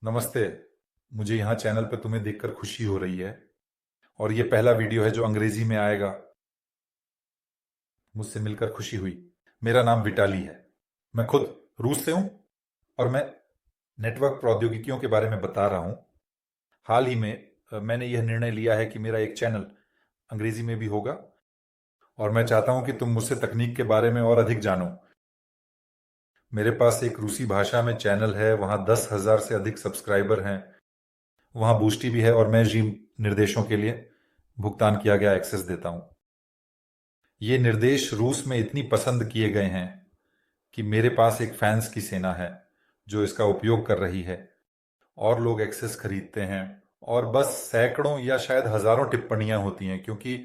नमस्ते। मुझे यहाँ चैनल पे तुम्हें देखकर खुशी हो रही है और ये पहला वीडियो है जो अंग्रेजी में आएगा। मुझसे मिलकर खुशी हुई। मेरा नाम विटाली है। मैं खुद रूस से हूँ और मैं नेटवर्क प्रौद्योगिकियों के बारे में बता रहा हूँ। हाल ही में मैंने यह निर्णय लिया है कि मेरा एक चैनल अंग्रेजी में भी होगा और मैं चाहता हूँ कि तुम मुझसे तकनीक के बारे में और अधिक जानो। मेरे पास एक रूसी भाषा में चैनल है, वहाँ 10,000 से अधिक सब्सक्राइबर हैं। वहाँ बूस्टी भी है और मैं जिम निर्देशों के लिए भुगतान किया गया एक्सेस देता हूँ। ये निर्देश रूस में इतनी पसंद किए गए हैं कि मेरे पास एक फैंस की सेना है जो इसका उपयोग कर रही है और लोग एक्सेस खरीदते हैं और बस सैकड़ों या शायद हजारों टिप्पणियां होती हैं क्योंकि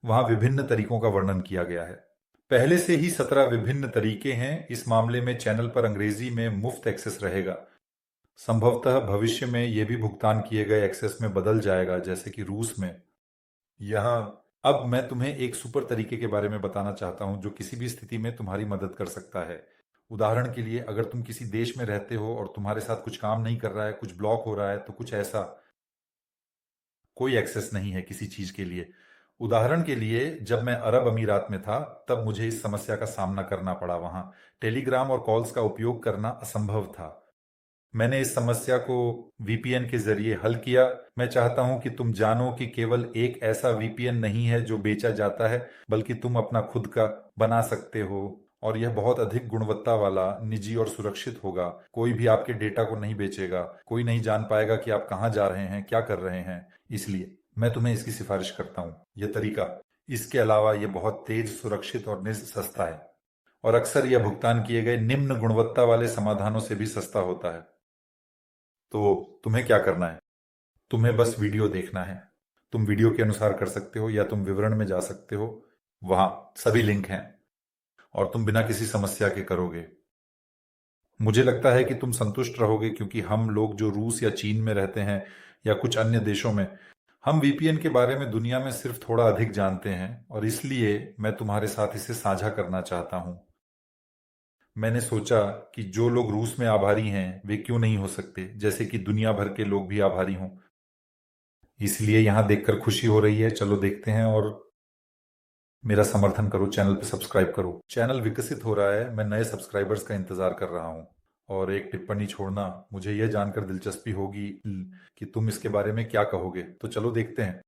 वहां विभिन्न तरीकों का वर्णन किया गया है। पहले से ही 17 विभिन्न तरीके हैं। इस मामले में चैनल पर अंग्रेजी में मुफ्त एक्सेस रहेगा। संभवतः भविष्य में यह भी भुगतान किए गए एक्सेस में बदल जाएगा, जैसे कि रूस में। यहाँ अब मैं तुम्हें एक सुपर तरीके के बारे में बताना चाहता हूं जो किसी भी स्थिति में तुम्हारी मदद कर सकता है। उदाहरण के लिए, अगर तुम किसी देश में रहते हो और तुम्हारे साथ कुछ काम नहीं कर रहा है, कुछ ब्लॉक हो रहा है, तो कुछ ऐसा, कोई एक्सेस नहीं है किसी चीज के लिए। उदाहरण के लिए, जब मैं अरब अमीरात में था तब मुझे इस समस्या का सामना करना पड़ा। वहां टेलीग्राम और कॉल्स का उपयोग करना असंभव था। मैंने इस समस्या को वीपीएन के जरिए हल किया। मैं चाहता हूं कि तुम जानो कि केवल एक ऐसा वीपीएन नहीं है जो बेचा जाता है, बल्कि तुम अपना खुद का बना सकते हो और यह बहुत अधिक गुणवत्ता वाला, निजी और सुरक्षित होगा। कोई भी आपके डेटा को नहीं बेचेगा। कोई नहीं जान पाएगा कि आप कहां जा रहे हैं, क्या कर रहे हैं। इसलिए मैं तुम्हें इसकी सिफारिश करता हूं, यह तरीका। इसके अलावा यह बहुत तेज, सुरक्षित और सस्ता है और अक्सर यह भुगतान किए गए निम्न गुणवत्ता वाले समाधानों से भी सस्ता होता है। तो तुम्हें क्या करना है? तुम्हें बस वीडियो देखना है। तुम वीडियो के अनुसार कर सकते हो या तुम विवरण में जा सकते हो, वहां सभी लिंक हैं और तुम बिना किसी समस्या के करोगे। मुझे लगता है कि तुम संतुष्ट रहोगे क्योंकि हम लोग जो रूस या चीन में रहते हैं या कुछ अन्य देशों में, हम वीपीएन के बारे में दुनिया में सिर्फ थोड़ा अधिक जानते हैं और इसलिए मैं तुम्हारे साथ इसे साझा करना चाहता हूं। मैंने सोचा कि जो लोग रूस में आभारी हैं वे क्यों नहीं हो सकते, जैसे कि दुनिया भर के लोग भी आभारी हों। इसलिए यहां देखकर खुशी हो रही है। चलो देखते हैं और मेरा समर्थन करो, चैनल पे सब्सक्राइब करो। चैनल विकसित हो रहा है, मैं नए सब्सक्राइबर्स का इंतजार कर रहा हूं। और एक टिप्पणी छोड़ना, मुझे यह जानकर दिलचस्पी होगी कि तुम इसके बारे में क्या कहोगे। तो चलो देखते हैं।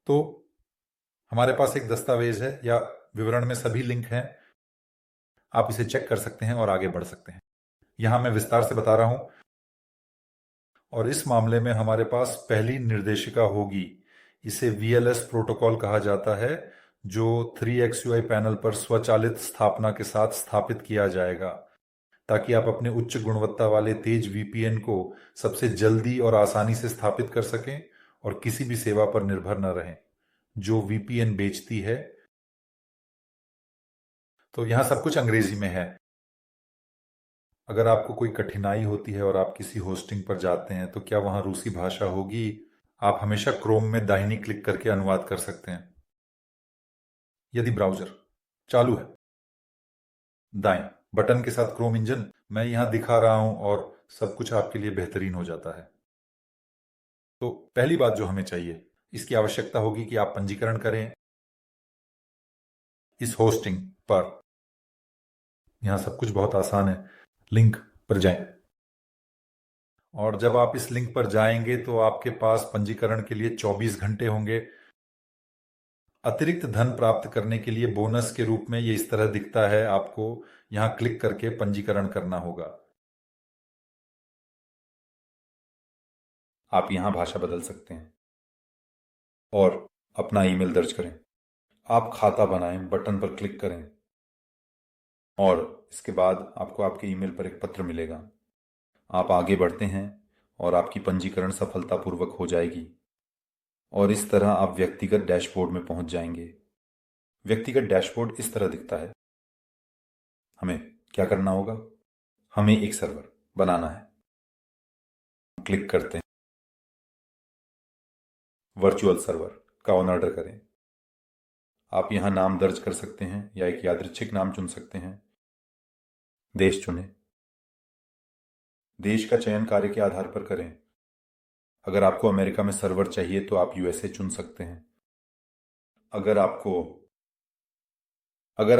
तो हमारे पास एक दस्तावेज है या विवरण में सभी लिंक हैं। आप इसे चेक कर सकते हैं और आगे बढ़ सकते हैं। यहां मैं विस्तार से बता रहा हूं और इस मामले में हमारे पास पहली निर्देशिका होगी। इसे वीएलएस प्रोटोकॉल कहा जाता है, जो 3xUI पैनल पर स्वचालित स्थापना के साथ स्थापित किया जाएगा ताकि आप अपने उच्च गुणवत्ता वाले तेज वीपीएन को सबसे जल्दी और आसानी से स्थापित कर सकें और किसी भी सेवा पर निर्भर न रहें जो वीपीएन बेचती है। तो यहाँ सब कुछ अंग्रेजी में है। अगर आपको कोई कठिनाई होती है और आप किसी होस्टिंग पर जाते हैं तो क्या वहां रूसी भाषा होगी? आप हमेशा क्रोम में दाहिनी क्लिक करके अनुवाद कर सकते हैं। यदि ब्राउजर चालू है, दाएं बटन के साथ क्रोम इंजन मैं यहां दिखा रहा हूं और सब कुछ आपके लिए बेहतरीन हो जाता है। तो पहली बात जो हमें चाहिए, इसकी आवश्यकता होगी कि आप पंजीकरण करें इस होस्टिंग पर। यहां सब कुछ बहुत आसान है। लिंक पर जाएं और जब आप इस लिंक पर जाएंगे तो आपके पास पंजीकरण के लिए 24 घंटे होंगे। अतिरिक्त धन प्राप्त करने के लिए बोनस के रूप में ये इस तरह दिखता है। आपको यहां क्लिक करके पंजीकरण करना होगा। आप यहां भाषा बदल सकते हैं और अपना ईमेल दर्ज करें। आप खाता बनाएं बटन पर क्लिक करें और इसके बाद आपको आपके ईमेल पर एक पत्र मिलेगा। आप आगे बढ़ते हैं और आपकी पंजीकरण सफलतापूर्वक हो जाएगी और इस तरह आप व्यक्तिगत डैशबोर्ड में पहुंच जाएंगे। व्यक्तिगत डैशबोर्ड इस तरह दिखता है। हमें क्या करना होगा? हमें एक सर्वर बनाना है। क्लिक करते हैं, वर्चुअल सर्वर का ऑर्डर करें। आप यहां नाम दर्ज कर सकते हैं या एक यादृच्छिक नाम चुन सकते हैं। देश चुनें। देश का चयन कार्य के आधार पर करें। अगर आपको अमेरिका में सर्वर चाहिए तो आप यूएसए चुन सकते हैं। अगर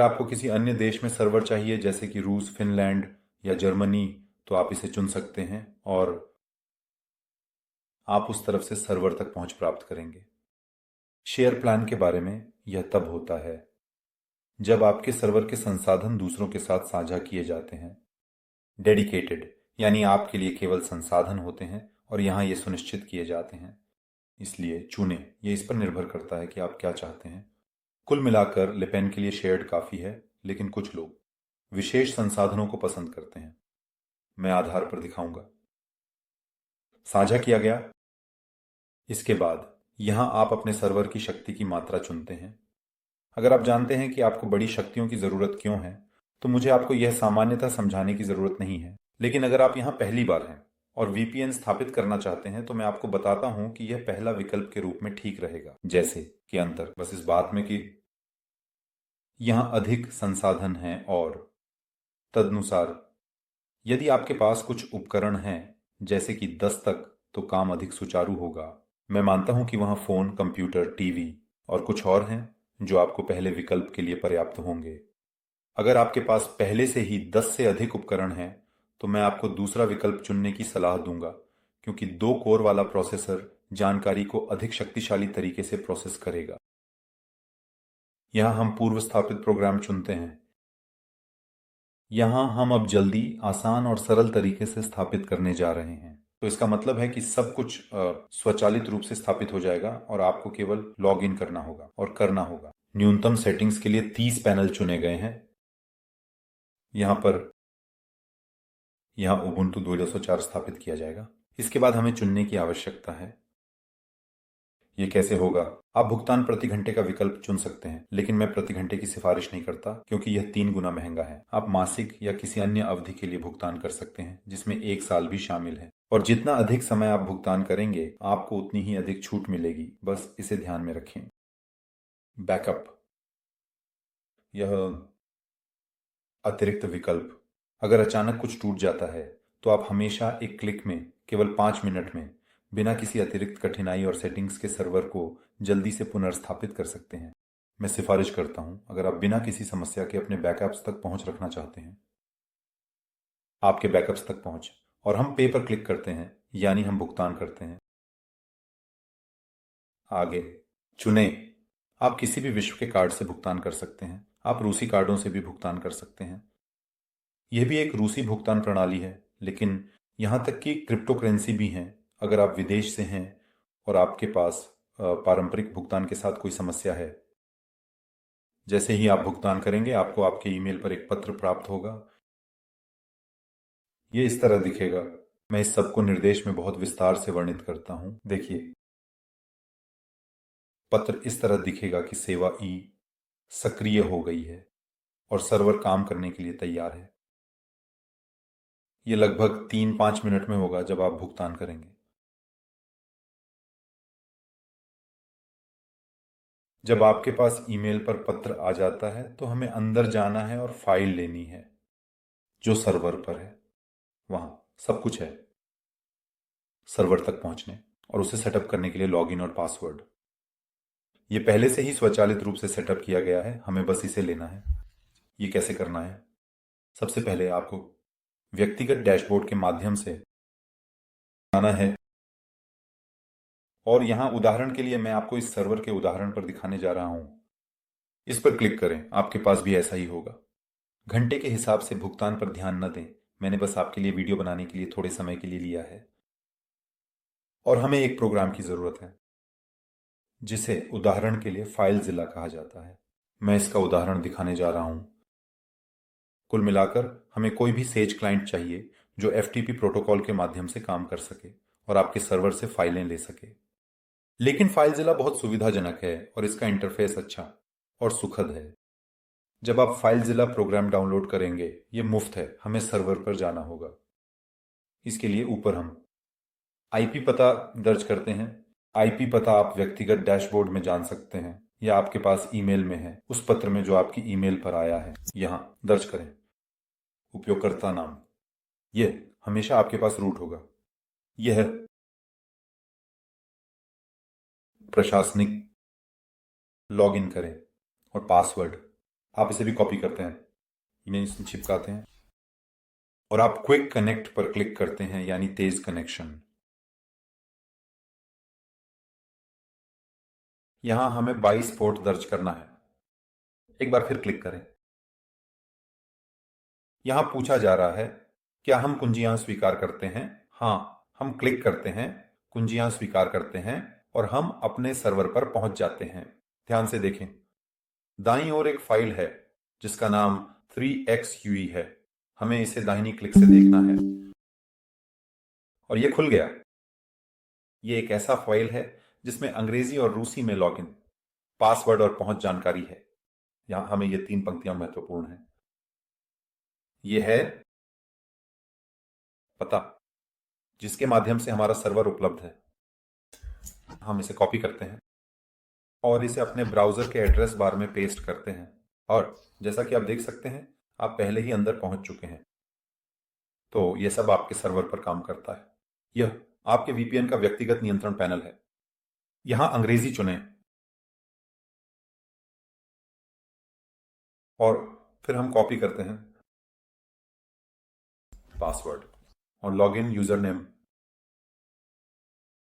आपको किसी अन्य देश में सर्वर चाहिए जैसे कि रूस, फिनलैंड या जर्मनी, तो आप इसे चुन सकते हैं और आप उस तरफ से सर्वर तक पहुंच प्राप्त करेंगे। शेयर प्लान के बारे में यह तब होता है जब आपके सर्वर के संसाधन दूसरों के साथ साझा किए जाते हैं। डेडिकेटेड यानी आपके लिए केवल संसाधन होते हैं और यहां ये सुनिश्चित किए जाते हैं, इसलिए चुनें। ये इस पर निर्भर करता है कि आप क्या चाहते हैं। कुल मिलाकर लेपेन के लिए शेयर्ड काफी है, लेकिन कुछ लोग विशेष संसाधनों को पसंद करते हैं। मैं आधार पर दिखाऊंगा। साझा किया गया। इसके बाद यहां आप अपने सर्वर की शक्ति की मात्रा चुनते हैं। अगर आप जानते हैं कि आपको बड़ी शक्तियों की जरूरत क्यों है, तो मुझे आपको यह सामान्यतः समझाने की जरूरत नहीं है। लेकिन अगर आप यहां पहली बार हैं और वीपीएन स्थापित करना चाहते हैं तो मैं आपको बताता हूं कि यह पहला विकल्प के रूप में ठीक रहेगा। जैसे कि अंतर बस इस बात में कि यहां अधिक संसाधन हैं और तदनुसार यदि आपके पास कुछ उपकरण हैं जैसे कि 10 तक, तो काम अधिक सुचारू होगा। मैं मानता हूं कि वहां फोन, कंप्यूटर, टीवी और कुछ और हैं जो आपको पहले विकल्प के लिए पर्याप्त होंगे। अगर आपके पास पहले से ही 10 से अधिक उपकरण हैं तो मैं आपको दूसरा विकल्प चुनने की सलाह दूंगा, क्योंकि 2 कोर वाला प्रोसेसर जानकारी को अधिक शक्तिशाली तरीके से प्रोसेस करेगा। यहां हम पूर्व स्थापित प्रोग्राम चुनते हैं। यहां हम अब जल्दी, आसान और सरल तरीके से स्थापित करने जा रहे हैं। तो इसका मतलब है कि सब कुछ स्वचालित रूप से स्थापित हो जाएगा और आपको केवल लॉग इन करना होगा और करना होगा। न्यूनतम सेटिंग्स के लिए 30 पैनल चुने गए हैं। यहां उबुंटू 2004 स्थापित किया जाएगा। इसके बाद हमें चुनने की आवश्यकता है। ये कैसे होगा? आप भुगतान प्रति घंटे का विकल्प चुन सकते हैं, लेकिन मैं प्रति घंटे की सिफारिश नहीं करता क्योंकि यह 3 गुना महंगा है। आप मासिक या किसी अन्य अवधि के लिए भुगतान कर सकते हैं जिसमें 1 साल भी शामिल है, और जितना अधिक समय आप भुगतान करेंगे आपको उतनी ही अधिक छूट मिलेगी। बस इसे ध्यान में रखें। बैकअप, यह अतिरिक्त विकल्प। अगर अचानक कुछ टूट जाता है तो आप हमेशा एक क्लिक में केवल 5 मिनट में बिना किसी अतिरिक्त कठिनाई और सेटिंग्स के सर्वर को जल्दी से पुनर्स्थापित कर सकते हैं। मैं सिफारिश करता हूं, अगर आप बिना किसी समस्या के अपने बैकअप्स तक पहुंच रखना चाहते हैं। आपके बैकअप्स तक पहुंच, और हम पे पर क्लिक करते हैं, यानी हम भुगतान करते हैं। आगे चुने। आप किसी भी विश्व के कार्ड से भुगतान कर सकते हैं। आप रूसी कार्डों से भी भुगतान कर सकते हैं। यह भी एक रूसी भुगतान प्रणाली है, लेकिन यहां तक कि क्रिप्टो करेंसी भी हैं। अगर आप विदेश से हैं और आपके पास पारंपरिक भुगतान के साथ कोई समस्या है, जैसे ही आप भुगतान करेंगे आपको आपके ईमेल पर एक पत्र प्राप्त होगा। ये इस तरह दिखेगा। मैं इस सब को निर्देश में बहुत विस्तार से वर्णित करता हूं। देखिए, पत्र इस तरह दिखेगा कि सेवा ई सक्रिय हो गई है और सर्वर काम करने के लिए तैयार है। यह लगभग 3-5 मिनट में होगा जब आप भुगतान करेंगे। जब आपके पास ईमेल पर पत्र आ जाता है तो हमें अंदर जाना है और फाइल लेनी है जो सर्वर पर है। वहां सब कुछ है सर्वर तक पहुंचने और उसे सेटअप करने के लिए लॉगिन और पासवर्ड। ये पहले से ही स्वचालित रूप से सेटअप किया गया है, हमें बस इसे लेना है। ये कैसे करना है? सबसे पहले आपको व्यक्तिगत डैशबोर्ड के माध्यम से आना है, और यहां उदाहरण के लिए मैं आपको इस सर्वर के उदाहरण पर दिखाने जा रहा हूं। इस पर क्लिक करें, आपके पास भी ऐसा ही होगा। घंटे के हिसाब से भुगतान पर ध्यान न दें, मैंने बस आपके लिए वीडियो बनाने के लिए थोड़े समय के लिए लिया है। और हमें एक प्रोग्राम की जरूरत है जिसे उदाहरण के लिए फाइलजिला कहा जाता है। मैं इसका उदाहरण दिखाने जा रहा हूं। कुल मिलाकर हमें कोई भी सेज क्लाइंट चाहिए जो एफटीपी प्रोटोकॉल के माध्यम से काम कर सके और आपके सर्वर से फाइलें ले सके। लेकिन फाइलजिला बहुत सुविधाजनक है और इसका इंटरफेस अच्छा और सुखद है। जब आप फाइलजिला प्रोग्राम डाउनलोड करेंगे, ये मुफ्त है, हमें सर्वर पर जाना होगा। इसके लिए ऊपर हम आईपी पता दर्ज करते हैं। आईपी पता आप व्यक्तिगत डैशबोर्ड में जान सकते हैं या आपके पास ईमेल में है, उस पत्र में जो आपकी ईमेल पर आया है, यहां दर्ज करें। उपयोगकर्ता नाम, यह हमेशा आपके पास रूट होगा। यह प्रशासनिक, लॉग इन करें। और पासवर्ड आप इसे भी कॉपी करते हैं, इन्हें इसमें चिपकाते हैं और आप क्विक कनेक्ट पर क्लिक करते हैं, यानी तेज कनेक्शन। यहां हमें 22 पोर्ट दर्ज करना है। एक बार फिर क्लिक करें। यहां पूछा जा रहा है, क्या हम कुंजियां स्वीकार करते हैं? हां, हम क्लिक करते हैं, कुंजियां स्वीकार करते हैं और हम अपने सर्वर पर पहुंच जाते हैं। ध्यान से देखें, दाईं ओर एक फाइल है जिसका नाम 3xue है। हमें इसे दाहिनी क्लिक से देखना है और यह खुल गया। यह एक ऐसा फाइल है जिसमें अंग्रेजी और रूसी में लॉगिन, पासवर्ड और पहुंच जानकारी है। यहां हमें ये 3 पंक्तियां महत्वपूर्ण हैं। यह है पता जिसके माध्यम से हमारा सर्वर उपलब्ध है। हम इसे कॉपी करते हैं और इसे अपने ब्राउजर के एड्रेस बार में पेस्ट करते हैं और जैसा कि आप देख सकते हैं, आप पहले ही अंदर पहुंच चुके हैं। तो यह सब आपके सर्वर पर काम करता है। यह आपके वीपीएन का व्यक्तिगत नियंत्रण पैनल है। यहां अंग्रेजी चुनें और फिर हम कॉपी करते हैं पासवर्ड और लॉगिन यूजर नेम,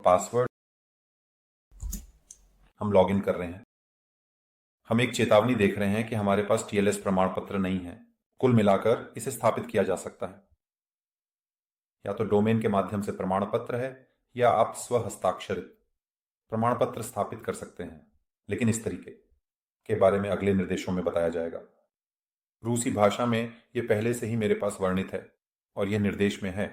पासवर्ड। हम लॉगिन कर रहे हैं। हम एक चेतावनी देख रहे हैं कि हमारे पास टीएलएस प्रमाण पत्र नहीं है। कुल मिलाकर इसे स्थापित किया जा सकता है, या तो डोमेन के माध्यम से प्रमाण पत्र है या आप स्व हस्ताक्षरित प्रमाण पत्र स्थापित कर सकते हैं, लेकिन इस तरीके के बारे में अगले निर्देशों में बताया जाएगा। रूसी भाषा में यह पहले से ही मेरे पास वर्णित है और यह निर्देश में है।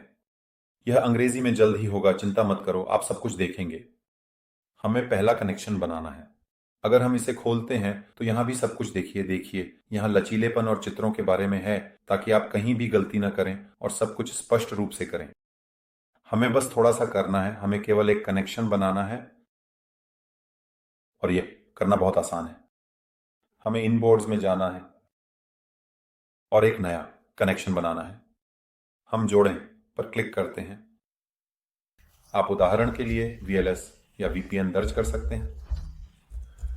यह अंग्रेजी में जल्द ही होगा, चिंता मत करो, आप सब कुछ देखेंगे। हमें पहला कनेक्शन बनाना है। अगर हम इसे खोलते हैं तो यहां भी सब कुछ देखिए यहां लचीलेपन और चित्रों के बारे में है, ताकि आप कहीं भी गलती न करें और सब कुछ स्पष्ट रूप से करें। हमें बस थोड़ा सा करना है, हमें केवल एक कनेक्शन बनाना है और यह करना बहुत आसान है। हमें इन बोर्ड्स में जाना है और एक नया कनेक्शन बनाना है। हम जोड़ें पर क्लिक करते हैं। आप उदाहरण के लिए वीएलएस या वीपीएन दर्ज कर सकते हैं।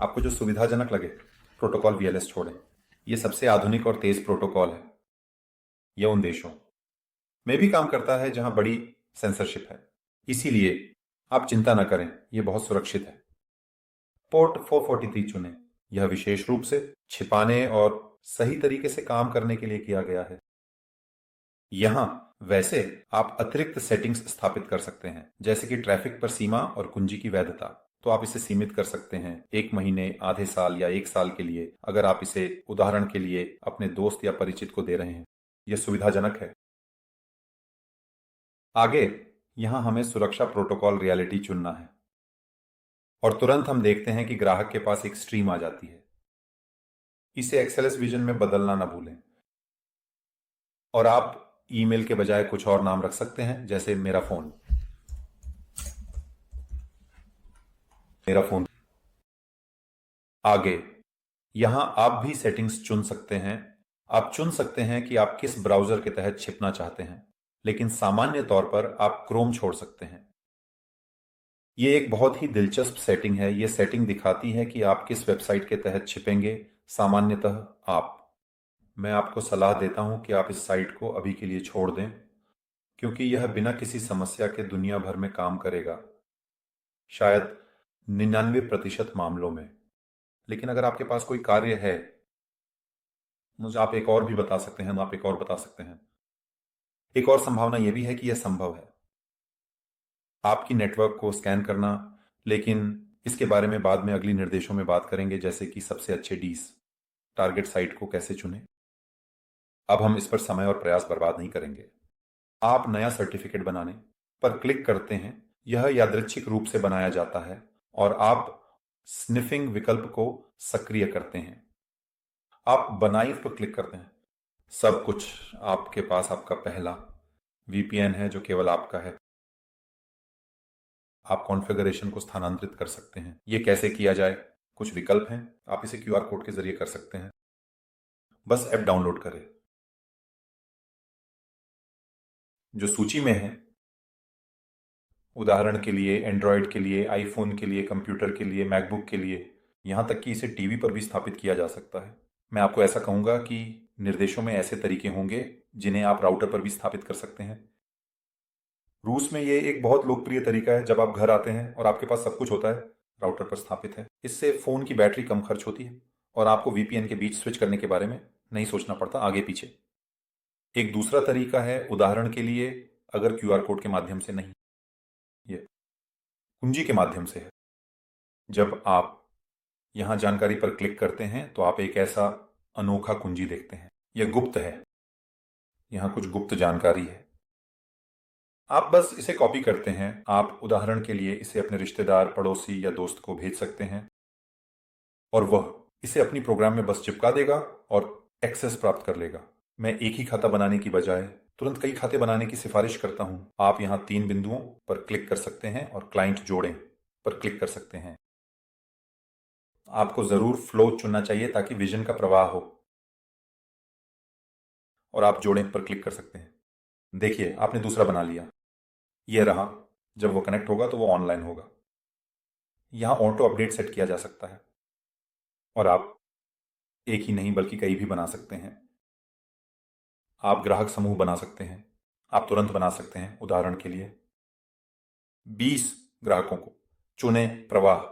आपको जो सुविधाजनक लगे, प्रोटोकॉल वीएलएस छोड़ें। यह सबसे आधुनिक और तेज प्रोटोकॉल है। यह उन देशों में भी काम करता है जहां बड़ी सेंसरशिप है, इसीलिए आप चिंता न करें, यह बहुत सुरक्षित है। पोर्ट 443 चुनें। यह विशेष रूप से छिपाने और सही तरीके से काम करने के लिए किया गया है। यहां वैसे आप अतिरिक्त सेटिंग्स स्थापित कर सकते हैं, जैसे कि ट्रैफिक पर सीमा और कुंजी की वैधता। तो आप इसे सीमित कर सकते हैं 1 महीने, आधे साल या 1 साल के लिए, अगर आप इसे उदाहरण के लिए अपने दोस्त या परिचित को दे रहे हैं। यह सुविधाजनक है। आगे यहां हमें सुरक्षा प्रोटोकॉल रियलिटी चुनना है और तुरंत हम देखते हैं कि ग्राहक के पास एक स्ट्रीम आ जाती है। इसे एक्सएलएस विजन में बदलना ना भूलें और आप ईमेल के बजाय कुछ और नाम रख सकते हैं, जैसे मेरा फोन। आगे यहां आप भी सेटिंग्स चुन सकते हैं। आप चुन सकते हैं कि आप किस ब्राउजर के तहत छिपना चाहते हैं, लेकिन सामान्य तौर पर आप क्रोम छोड़ सकते हैं। यह एक बहुत ही दिलचस्प सेटिंग है। यह सेटिंग दिखाती है कि आप किस वेबसाइट के तहत छिपेंगे। सामान्यतः मैं आपको सलाह देता हूं कि आप इस साइट को अभी के लिए छोड़ दें, क्योंकि यह बिना किसी समस्या के दुनिया भर में काम करेगा, शायद 99% मामलों में। लेकिन अगर आपके पास कोई कार्य है, मुझे आप एक और भी बता सकते हैं, आप एक और बता सकते हैं। एक और संभावना यह भी है कि यह संभव है आपकी नेटवर्क को स्कैन करना, लेकिन इसके बारे में बाद में अगली निर्देशों में बात करेंगे, जैसे कि सबसे अच्छे डीस टारगेट साइट को कैसे चुनें। अब हम इस पर समय और प्रयास बर्बाद नहीं करेंगे। आप नया सर्टिफिकेट बनाने पर क्लिक करते हैं। यह यादृच्छिक रूप से बनाया जाता है और आप स्निफिंग विकल्प को सक्रिय करते हैं। आप बनाई पर क्लिक करते हैं, सब कुछ आपके पास आपका पहला वीपीएन है जो केवल आपका है। आप कॉन्फ़िगरेशन को स्थानांतरित कर सकते हैं। ये कैसे किया जाए? कुछ विकल्प हैं, आप इसे क्यूआर कोड के जरिए कर सकते हैं। बस ऐप डाउनलोड करें। जो सूची में है, उदाहरण के लिए एंड्रॉयड के लिए, आईफोन के लिए, कंप्यूटर के लिए, मैकबुक के लिए, यहाँ तक कि इसे टीवी पर भी स्थापित किया जा सकता है। मैं आपको ऐसा कहूँगा कि निर्देशों में ऐसे तरीके होंगे जिन्हें आप राउटर पर भी स्थापित कर सकते हैं। रूस में ये एक बहुत लोकप्रिय तरीका है। जब आप घर आते हैं और आपके पास सब कुछ होता है, राउटर पर स्थापित है। इससे फ़ोन की बैटरी कम खर्च होती है और आपको वीपीएन के बीच स्विच करने के बारे में नहीं सोचना पड़ता आगे पीछे। एक दूसरा तरीका है, उदाहरण के लिए अगर क्यूआर कोड के माध्यम से नहीं, ये कुंजी के माध्यम से है। जब आप यहाँ जानकारी पर क्लिक करते हैं तो आप एक ऐसा अनोखा कुंजी देखते हैं। यह गुप्त है, यहाँ कुछ गुप्त जानकारी है। आप बस इसे कॉपी करते हैं। आप उदाहरण के लिए इसे अपने रिश्तेदार, पड़ोसी या दोस्त को भेज सकते हैं और वह इसे अपनी प्रोग्राम में बस चिपका देगा और एक्सेस प्राप्त कर लेगा। मैं एक ही खाता बनाने की बजाय तुरंत कई खाते बनाने की सिफारिश करता हूं। आप यहां 3 बिंदुओं पर क्लिक कर सकते हैं और क्लाइंट जोड़ें पर क्लिक कर सकते हैं। आपको जरूर फ्लो चुनना चाहिए ताकि विजन का प्रवाह हो, और आप जोड़ें पर क्लिक कर सकते हैं। देखिए, आपने दूसरा बना लिया। यह रहा। जब वो कनेक्ट होगा तो वो ऑनलाइन होगा। यहां ऑटो अपडेट सेट किया जा सकता है और आप एक ही नहीं बल्कि कई भी बना सकते हैं। आप ग्राहक समूह बना सकते हैं। आप तुरंत बना सकते हैं। उदाहरण के लिए 20 ग्राहकों को चुनें प्रवाह।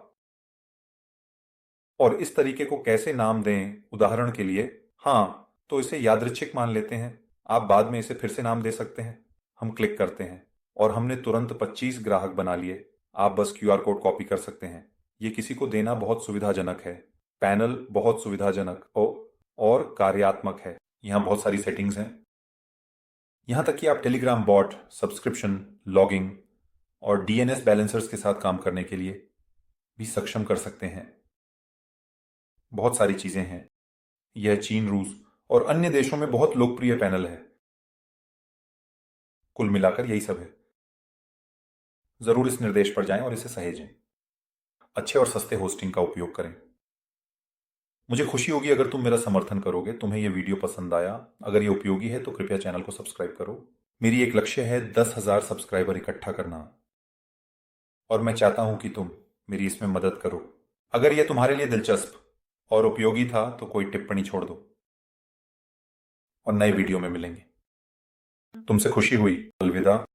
और इस तरीके को कैसे नाम दें? उदाहरण के लिए, हाँ, तो इसे यादृच्छिक मान लेते हैं। आप बाद में इसे फिर से नाम दे सकते हैं। हम क्लिक करते हैं और हमने तुरंत 25 ग्राहक बना लिए। आप बस क्यूआर कोड कॉपी कर सकते हैं। ये किसी को देना बहुत सुविधाजनक है। पैनल बहुत सुविधाजनक और कार्यात्मक है। यहाँ बहुत सारी सेटिंग्स हैं। यहाँ तक कि आप टेलीग्राम बॉट, सब्सक्रिप्शन, लॉगिंग और डीएनएस बैलेंसर्स के साथ काम करने के लिए भी सक्षम कर सकते हैं। बहुत सारी चीजें हैं। यह चीन, रूस और अन्य देशों में बहुत लोकप्रिय पैनल है। कुल मिलाकर यही सब है। जरूर इस निर्देश पर जाएं और इसे सहेजें। अच्छे और सस्ते होस्टिंग का उपयोग करें। मुझे खुशी होगी अगर तुम मेरा समर्थन करोगे। तुम्हें यह वीडियो पसंद आया, अगर यह उपयोगी है तो कृपया चैनल को सब्सक्राइब करो। मेरी एक लक्ष्य है 10,000 सब्सक्राइबर इकट्ठा करना, और मैं चाहता हूं कि तुम मेरी इसमें मदद करो। अगर यह तुम्हारे लिए दिलचस्प और उपयोगी था तो कोई टिप्पणी छोड़ दो, और नए वीडियो में मिलेंगे। तुमसे खुशी हुई। अलविदा।